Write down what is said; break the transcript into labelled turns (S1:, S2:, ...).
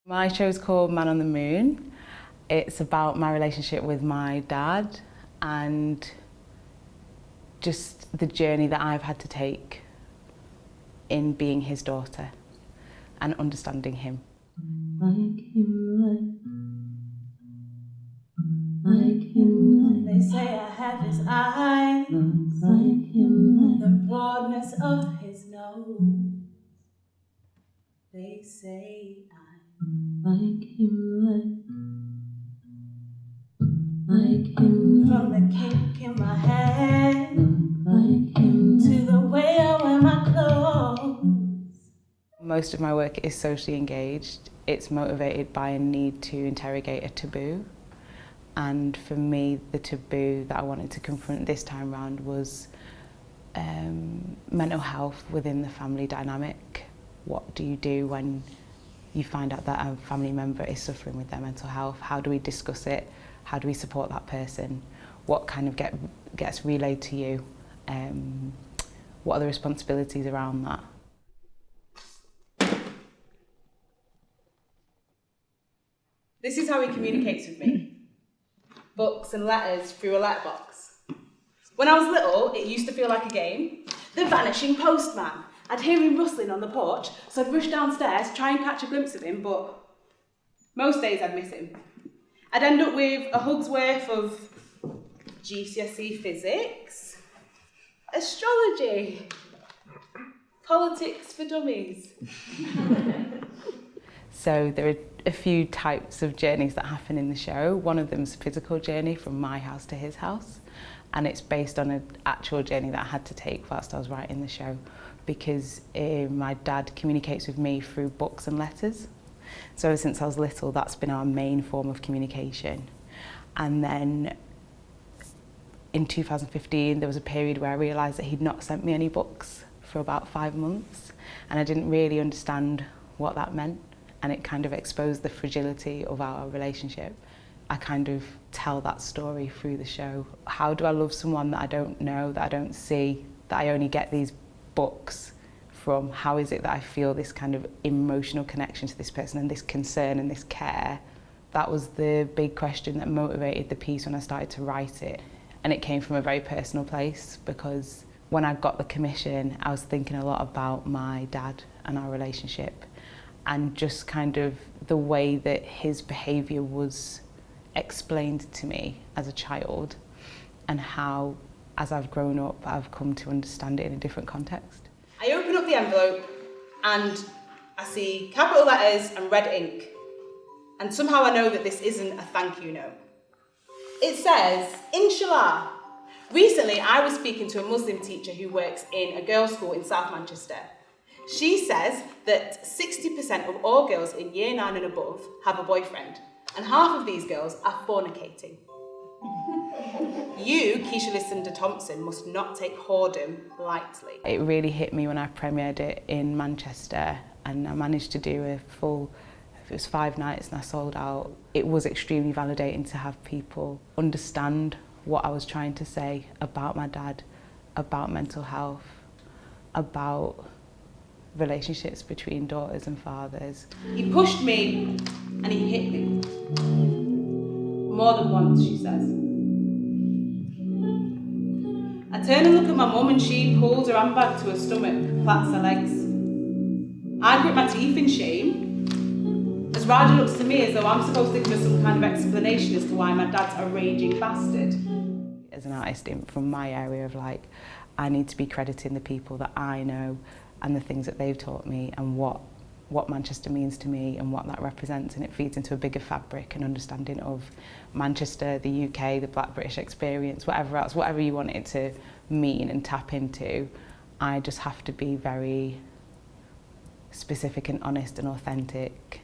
S1: My show's called Man on the Moon. It's about my relationship with my dad and just the journey that I've had to take in being his daughter and understanding him.
S2: They say I have his eyes, the broadness of his nose. They say I'm like him. From the kink in my head to the way I wear my clothes.
S1: Most of my work is socially engaged. It's motivated by a need to interrogate a taboo. And for me, the taboo that I wanted to confront this time round was mental health within the family dynamic. What do you do when you find out that a family member is suffering with their mental health? How do we discuss it? How do we support that person? What kind of gets relayed to you? What are the responsibilities around that?
S2: This is how he communicates with me. Books and letters through a letterbox. When I was little, it used to feel like a game. The vanishing postman. I'd hear him rustling on the porch, so I'd rush downstairs, try and catch a glimpse of him, but most days I'd miss him. I'd end up with a hug's worth of GCSE physics, astrology, politics for dummies.
S1: So there are a few types of journeys that happen in the show. One of them is a physical journey from my house to his house, and it's based on an actual journey that I had to take whilst I was writing the show, because my dad communicates with me through books and letters. So ever since I was little, that's been our main form of communication. And then in 2015, there was a period where I realised that he'd not sent me any books for about 5 months, and I didn't really understand what that meant, and it kind of exposed the fragility of our relationship. I kind of tell that story through the show. How do I love someone that I don't know, that I don't see, that I only get these books from? How is it that I feel this kind of emotional connection to this person and this concern and this care? That was the big question that motivated the piece when I started to write it. And it came from a very personal place, because when I got the commission, I was thinking a lot about my dad and our relationship, and just kind of the way that his behaviour was explained to me as a child, and how, as I've grown up, I've come to understand it in a different context.
S2: I open up the envelope and I see capital letters and red ink. And somehow I know that this isn't a thank you note. It says, Inshallah. Recently, I was speaking to a Muslim teacher who works in a girls' school in South Manchester. She says that 60% of all girls in year 9 and above have a boyfriend, and half of these girls are fornicating. You, Keisha Thompson, must not take whoredom lightly.
S1: It really hit me when I premiered it in Manchester, and I managed to do a full, it was 5 nights and I sold out. It was extremely validating to have people understand what I was trying to say about my dad, about mental health, about relationships between daughters and fathers.
S2: He pushed me and he hit me. More than once, she says. I turn and look at my mum and she pulls her handbag to her stomach, plats her legs. I grit my teeth in shame, as Raja looks to me as though I'm supposed to give her some kind of explanation as to why my dad's a raging bastard.
S1: As an artist from my area of like, I need to be crediting the people that I know and the things that they've taught me, and what Manchester means to me and what that represents, and it feeds into a bigger fabric and understanding of Manchester, the UK, the Black British experience, whatever else, whatever you want it to mean and tap into. I just have to be very specific and honest and authentic